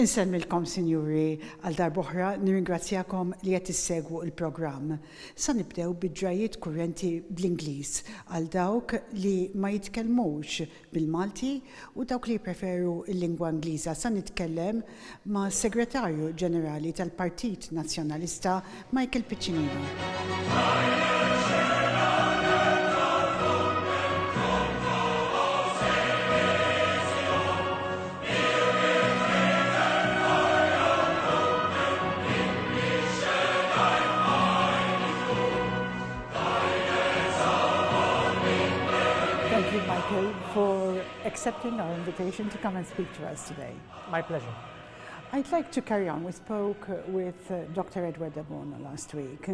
Insemmilkom, Sinjuri, għal darboħra nirringrazzjakom li qed issegwu l-programm. Sa nibdew bid-ġrajiet kurrenti bl-Ingliż għal dawk li ma jitkellmux bil-Malti u dawk li jpreferu l-lingwa Ingliża. Sa nitkellem ma' Segretarju Ġenerali tal-Partit Nazzjonalista Michael Piccinino. Thank you, Michael, for accepting our invitation to come and speak to us today. My pleasure. I'd like to carry on. We spoke with Dr. Edward Abono last week,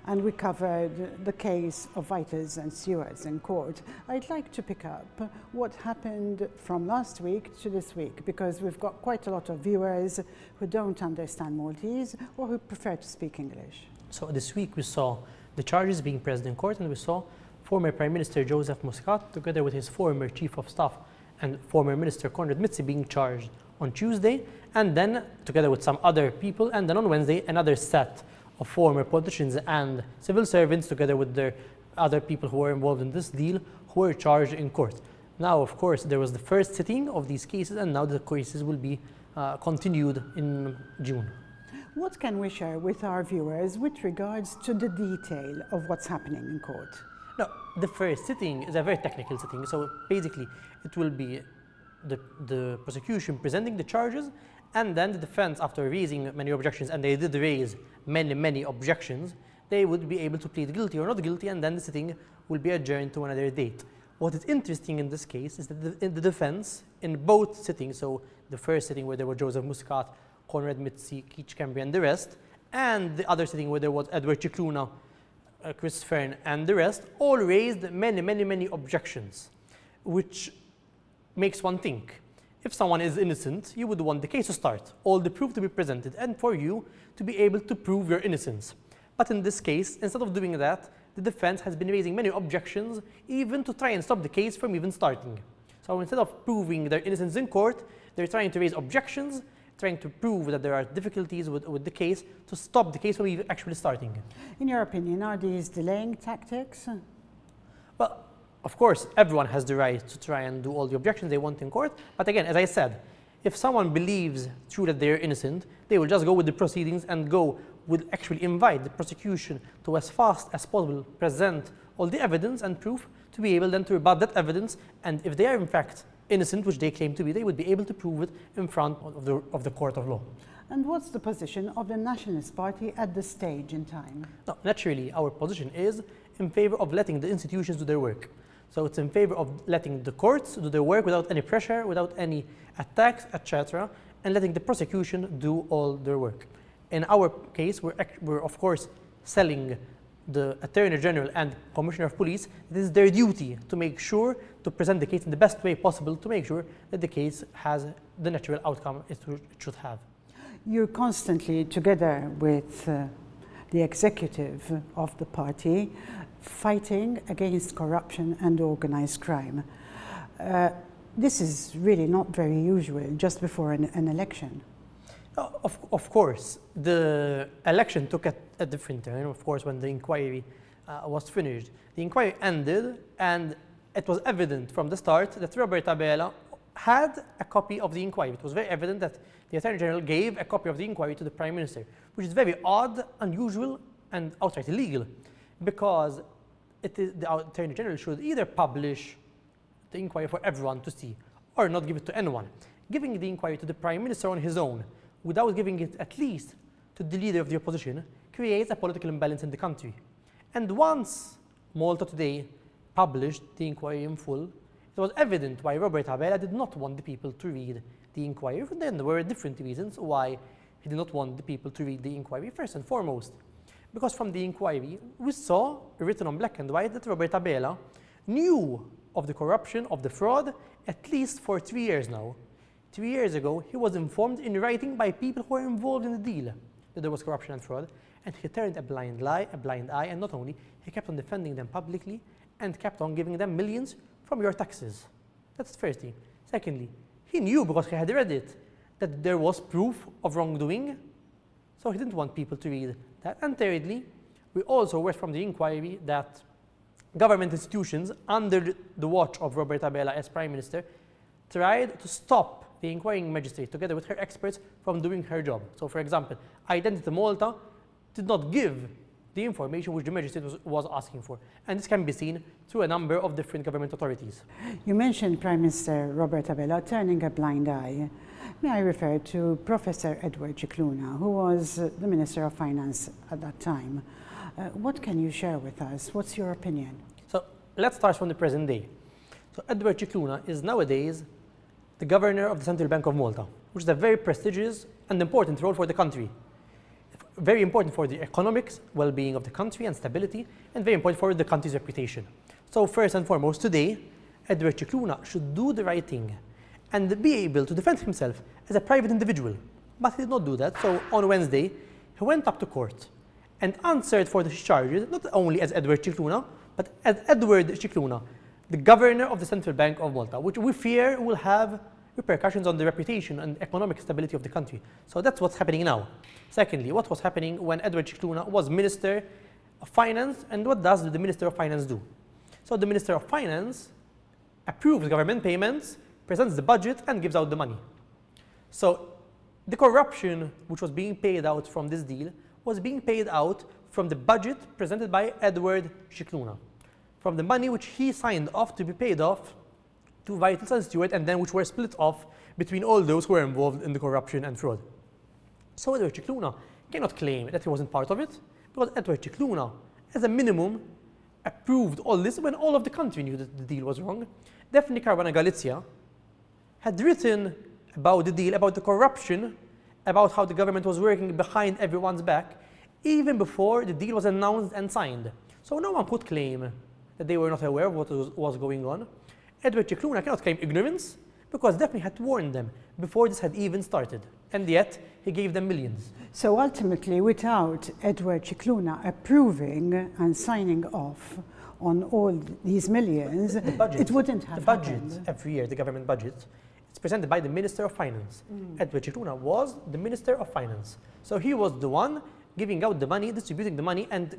and we covered the case of waiters and stewards in court. I'd like to pick up what happened from last week to this week, because we've got quite a lot of viewers who don't understand Maltese or who prefer to speak English. So this week we saw the charges being pressed in court, and we saw former Prime Minister Joseph Muscat, together with his former Chief of Staff and former Minister Konrad Mizzi, being charged on Tuesday, and then together with some other people, and then on Wednesday another set of former politicians and civil servants, together with their other people who were involved in this deal, who were charged in court. Now, of course, there was the first sitting of these cases, and now the cases will be continued in June. What can we share with our viewers with regards to the detail of what's happening in court? No, the first sitting is a very technical sitting, so basically it will be the prosecution presenting the charges, and then the defense, after raising many objections, and they did raise many objections, they would be able to plead guilty or not guilty, and then the sitting will be adjourned to another date. What is interesting in this case is that the defense, in both sittings, so the first sitting where there was Joseph Muscat, Konrad Mizzi, Keith Cambry and the rest, and the other sitting where there was Edward Cicluna, Chris Fern and the rest, all raised many objections, which makes one think. If someone is innocent, you would want the case to start, all the proof to be presented, and for you to be able to prove your innocence. But in this case, instead of doing that, the defense has been raising many objections, even to try and stop the case from even starting. So instead of proving their innocence in court, they're trying to raise objections, trying to prove that there are difficulties with the case to stop the case from even actually starting. In your opinion, are these delaying tactics? Well, of course, everyone has the right to try and do all the objections they want in court. But again, as I said, if someone believes true that they're innocent, they will just go with the proceedings and will actually invite the prosecution to, as fast as possible, present all the evidence and proof to be able then to rebut that evidence. And if they are in fact innocent, which they claim to be, they would be able to prove it in front of the court of law. And what's the position of the Nationalist Party at this stage in time? No, naturally, our position is in favor of letting the institutions do their work. So it's in favor of letting the courts do their work without any pressure, without any attacks, etc., and letting the prosecution do all their work. In our case, we're of course selling the Attorney General and Commissioner of Police. It is their duty to make sure to present the case in the best way possible to make sure that the case has the natural outcome it should have. You're constantly together with the executive of the party fighting against corruption and organized crime. This is really not very usual just before an election. Of course, the election took a different turn, of course, when the inquiry was finished. The inquiry ended, and it was evident from the start that Robert Abela had a copy of the inquiry. It was very evident that the Attorney General gave a copy of the inquiry to the Prime Minister, which is very odd, unusual, and outright illegal, because the Attorney General should either publish the inquiry for everyone to see or not give it to anyone. Giving the inquiry to the Prime Minister on his own, without giving it at least to the leader of the opposition, creates a political imbalance in the country. And once Malta Today published the inquiry in full, it was evident why Robert Abela did not want the people to read the inquiry. And then there were different reasons why he did not want the people to read the inquiry. First and foremost, because from the inquiry, we saw written on black and white that Robert Abela knew of the corruption, of the fraud, at least for 3 years now. 3 years ago, he was informed in writing by people who were involved in the deal that there was corruption and fraud, and he turned a blind eye, and not only, he kept on defending them publicly and kept on giving them millions from your taxes. That's the first thing. Secondly, he knew because he had read it that there was proof of wrongdoing, so he didn't want people to read that. And thirdly, we also read from the inquiry that government institutions under the watch of Roberta Bella as Prime Minister tried to stop the inquiring magistrate together with her experts from doing her job. So for example, Identity Malta did not give the information which the magistrate was asking for. And this can be seen through a number of different government authorities. You mentioned Prime Minister Roberta Bella turning a blind eye. May I refer to Professor Edward Cicluna, who was the Minister of Finance at that time. What can you share with us? What's your opinion? So let's start from the present day. So Edward Cicluna is nowadays the Governor of the Central Bank of Malta, which is a very prestigious and important role for the country. Very important for the economics, well-being of the country and stability, and very important for the country's reputation. So first and foremost, today, Edward Cicluna should do the right thing and be able to defend himself as a private individual. But he did not do that, so on Wednesday, he went up to court and answered for the charges, not only as Edward Cicluna, but as Edward Cicluna, the Governor of the Central Bank of Malta, which we fear will have repercussions on the reputation and economic stability of the country. So that's what's happening now. Secondly, what was happening when Edward Cicluna was Minister of Finance, and what does the Minister of Finance do? So the Minister of Finance approves government payments, presents the budget, and gives out the money. So the corruption which was being paid out from this deal was being paid out from the budget presented by Edward Cicluna, from the money which he signed off to be paid off to Vitals and Stewart, and then which were split off between all those who were involved in the corruption and fraud. So Edward Cicluna cannot claim that he wasn't part of it, because Edward Cicluna, as a minimum, approved all this when all of the country knew that the deal was wrong. Daphne Caruana Galizia had written about the deal, about the corruption, about how the government was working behind everyone's back, even before the deal was announced and signed. So no one could claim that they were not aware of what was going on. Edward Cicluna cannot claim ignorance, because Daphne had warned them before this had even started, and yet he gave them millions. So ultimately, without Edward Cicluna approving and signing off on all these millions, it wouldn't have happened. The budget every year, the government budget, it's presented by the Minister of Finance. Edward Cicluna was the Minister of Finance. So he was the one giving out the money, distributing the money, and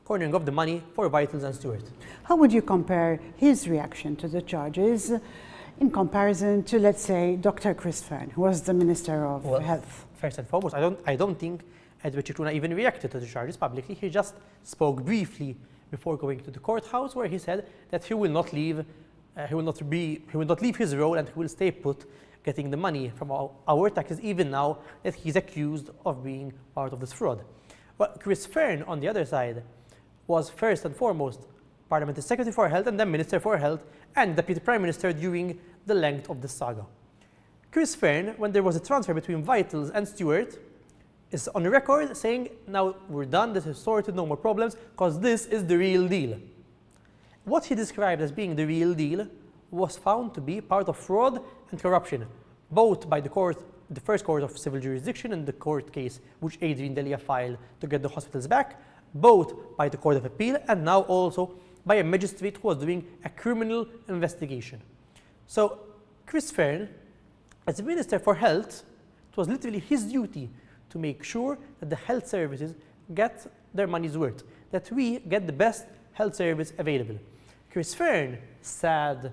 cornering of the money for Vitals and Stewart. How would you compare his reaction to the charges in comparison to, let's say, Dr. Chris Fearn, who was the Minister of Health? First and foremost, I don't think Edward Cicluna even reacted to the charges publicly. He just spoke briefly before going to the courthouse, where he said that he will not leave his role, and he will stay put, getting the money from our taxes, even now that he's accused of being part of this fraud. But Chris Fearn, on the other side, was first and foremost Parliamentary Secretary for Health, and then Minister for Health, and Deputy Prime Minister during the length of the saga. Chris Fearn, when there was a transfer between Vitals and Stewart, is on record saying, now we're done, this is sorted, no more problems, because this is the real deal. What he described as being the real deal was found to be part of fraud and corruption, both by the first court of civil jurisdiction and the court case which Adrian Delia filed to get the hospitals back, both by the Court of Appeal and now also by a magistrate who was doing a criminal investigation. So Chris Fearn, as Minister for Health, it was literally his duty to make sure that the health services get their money's worth, that we get the best health service available. Chris Fearn said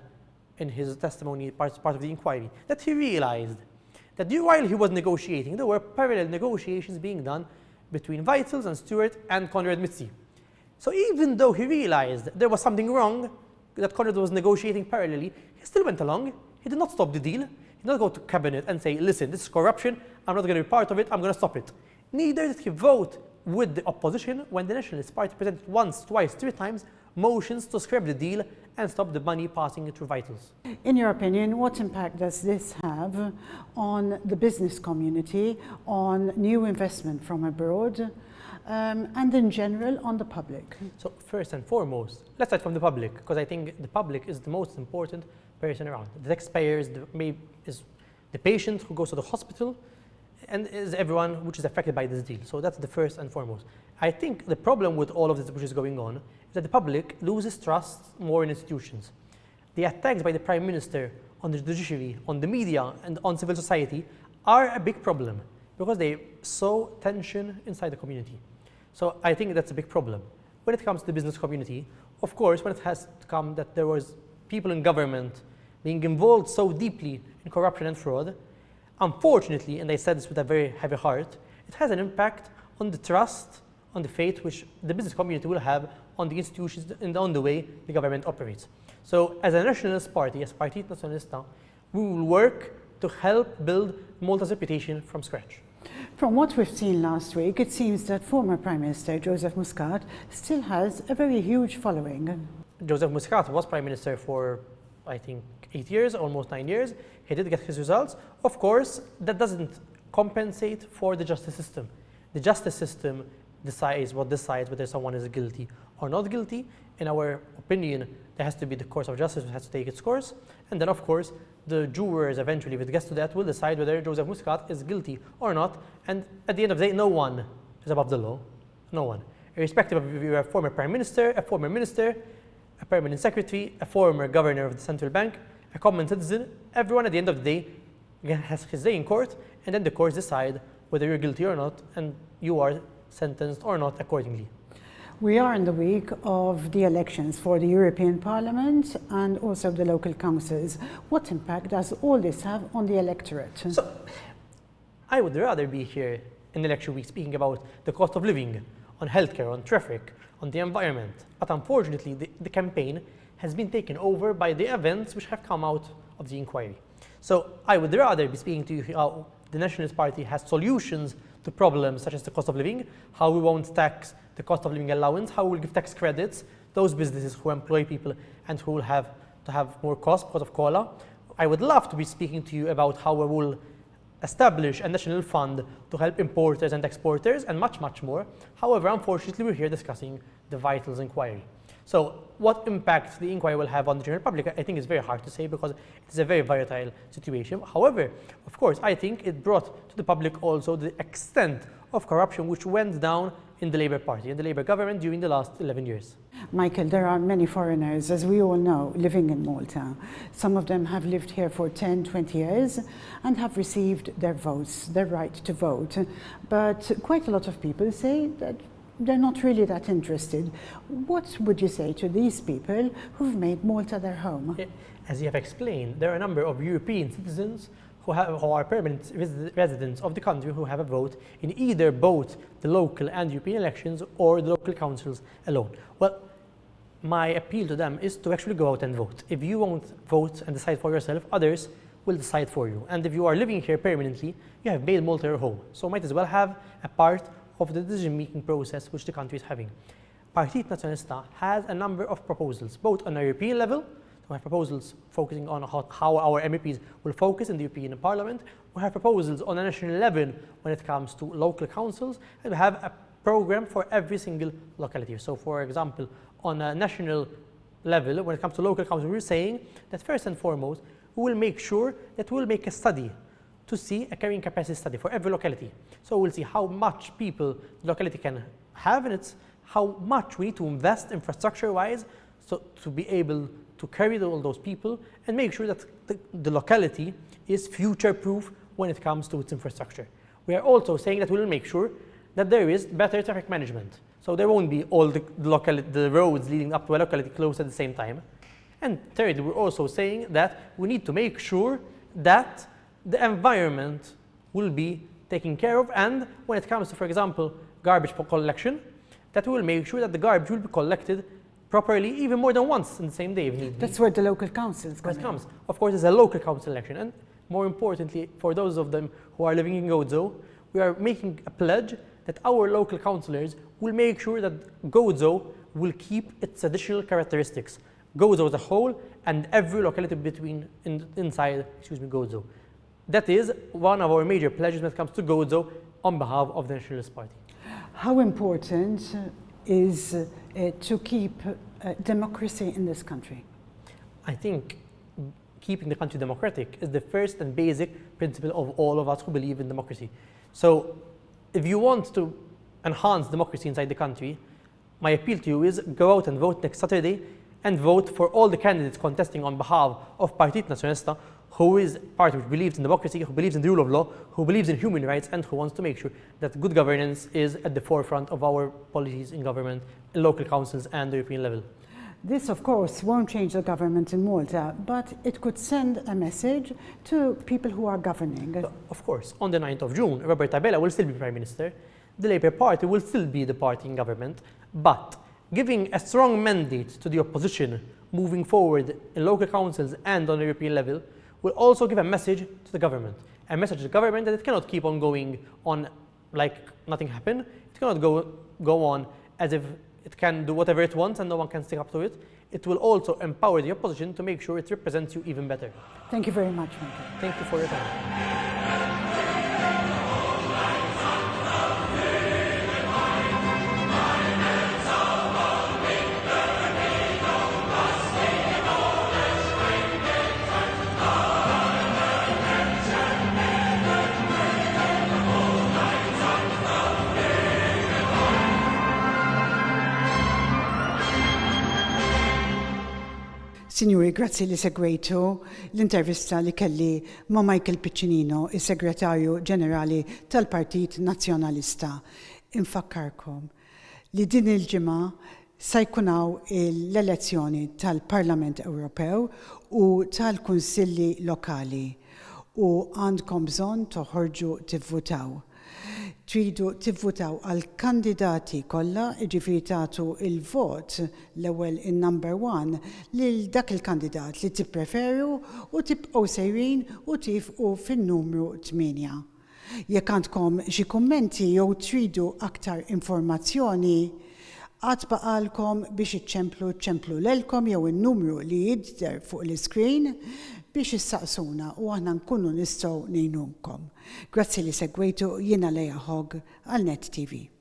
in his testimony, part of the inquiry, that he realized that while he was negotiating, there were parallel negotiations being done between Vitals and Stewart and Conrad Mitzi. So even though he realized there was something wrong, that Conrad was negotiating parallelly, he still went along. He did not stop the deal. He did not go to cabinet and say, listen, this is corruption, I'm not going to be part of it, I'm going to stop it. Neither did he vote with the opposition when the Nationalist Party presented once, twice, 3 times motions to scrap the deal and stop the money passing through Vitals. In your opinion, what impact does this have on the business community, on new investment from abroad, and in general on the public? So first and foremost, let's start from the public, because I think the public is the most important person around. The taxpayers is the patient who goes to the hospital, and is everyone which is affected by this deal. So that's the first and foremost. I think the problem with all of this which is going on is that the public loses trust more in institutions. The attacks by the Prime Minister on the judiciary, on the media, and on civil society are a big problem because they sow tension inside the community. So I think that's a big problem. When it comes to the business community, of course, when it has come that there was people in government being involved so deeply in corruption and fraud, unfortunately, and I said this with a very heavy heart, it has an impact on the trust, on the faith which the business community will have on the institutions and on the way the government operates. So as a nationalist party, as Partit Nazzjonalista, we will work to help build Malta's reputation from scratch. From what we've seen last week, it seems that former Prime Minister Joseph Muscat still has a very huge following. Joseph Muscat was Prime Minister for, I think, 8 years, almost 9 years. He did get his results. Of course, that doesn't compensate for the justice system. The justice system decides whether someone is guilty or not guilty. In our opinion, there has to be the course of justice, which has to take its course. And then, of course, the jurors eventually, if it gets to that, will decide whether Joseph Muscat is guilty or not. And at the end of the day, no one is above the law. No one. Irrespective of if you're a former prime minister, a former minister, a permanent secretary, a former governor of the central bank, a common citizen, everyone at the end of the day has his day in court, and then the courts decide whether you're guilty or not, and you are sentenced or not accordingly. We are in the week of the elections for the European Parliament and also the local councils. What impact does all this have on the electorate? So, I would rather be here in the election week speaking about the cost of living, on healthcare, on traffic, on the environment. But unfortunately, the campaign has been taken over by the events which have come out of the inquiry. So I would rather be speaking to you how the Nationalist Party has solutions to problems such as the cost of living, how we won't tax the cost of living allowance, how we will give tax credits, those businesses who employ people and who will have to have more cost because of COLA. I would love to be speaking to you about how we will establish a national fund to help importers and exporters and much, much more. However, unfortunately, we're here discussing the Vitals inquiry. So what impact the inquiry will have on the general public, I think is very hard to say because it's a very volatile situation. However, of course, I think it brought to the public also the extent of corruption which went down in the Labour Party, in the Labour government during the last 11 years. Michael, there are many foreigners, as we all know, living in Malta. Some of them have lived here for 10, 20 years and have received their votes, their right to vote. But quite a lot of people say that they're not really that interested. What would you say to these people who've made Malta their home? As you have explained, there are a number of European citizens who are permanent residents of the country who have a vote in either both the local and European elections or the local councils alone. Well, my appeal to them is to actually go out and vote. If you won't vote and decide for yourself, others will decide for you. And if you are living here permanently, you have made Malta your home. So might as well have a part of the decision-making process which the country is having. Partit Nazzjonalista has a number of proposals, both on a European level. We have proposals focusing on how our MEPs will focus in the European Parliament. We have proposals on a national level when it comes to local councils, and we have a program for every single locality. So, for example, on a national level, when it comes to local council, we're saying that first and foremost, we will make sure that we'll make a study to see a carrying capacity study for every locality. So we'll see how much people the locality can have, and it's how much we need to invest infrastructure-wise so to be able to carry all those people and make sure that the locality is future-proof when it comes to its infrastructure. We are also saying that we will make sure that there is better traffic management. So there won't be all the roads leading up to a locality closed at the same time. And thirdly, we're also saying that we need to make sure that the environment will be taken care of, and when it comes to, for example, garbage collection, that we will make sure that the garbage will be collected properly, even more than once in the same day if need be. That's where the local councils come in. Of course, it's a local council election, and more importantly, for those of them who are living in Gozo, we are making a pledge that our local councillors will make sure that Gozo will keep its additional characteristics. Gozo as a whole and every locality inside Gozo. That is one of our major pledges when it comes to Gozo on behalf of the Nationalist Party. How important is to keep democracy in this country? I think keeping the country democratic is the first and basic principle of all of us who believe in democracy. So if you want to enhance democracy inside the country, my appeal to you is go out and vote next Saturday and vote for all the candidates contesting on behalf of Partit Nazzjonalista who is a party which believes in democracy, who believes in the rule of law, who believes in human rights, and who wants to make sure that good governance is at the forefront of our policies in government, in local councils and the European level. This, of course, won't change the government in Malta, but it could send a message to people who are governing. So, of course, on the 9th of June, Roberta Bella will still be Prime Minister, the Labour Party will still be the party in government, but giving a strong mandate to the opposition moving forward in local councils and on the European level will also give a message to the government. A message to the government that it cannot keep on going on like nothing happened. It cannot go on as if it can do whatever it wants and no one can stick up to it. It will also empower the opposition to make sure it represents you even better. Thank you very much, Michael. Thank you for your time. Signori, grazzi li segwejtu l-intervista li kelli ma' Michael Piccinino, is-Segretarju Ġenerali tal-Partit Nazzjonalista. Infakkarkom li din il-ġimgħa se jkunaw l-elezzjoni tal-Parlament Ewropew u tal-Kunsilli Lokali u għandkom bżonn toħorġu tivvutaw. Tridu tivvutaw għal kandidati kollha, jiġifieri tagħtu il-vot l-ewwel in-number 1 lil dak il-kandidat li tippreferu u tibqgħu sejrin u tifqu fin-numru 8. Jekk għandkom xi kummenti jew tridu aktar informazzjoni, għad baqalkom biex iċċemplu lelkom jew in-numru li jidher fuq l-iskrin biex issaqsuna u aħna nkunu nistgħu ngħinunkom. Grazzi li segwejtu, jiena Leja Hogg għal Net TV.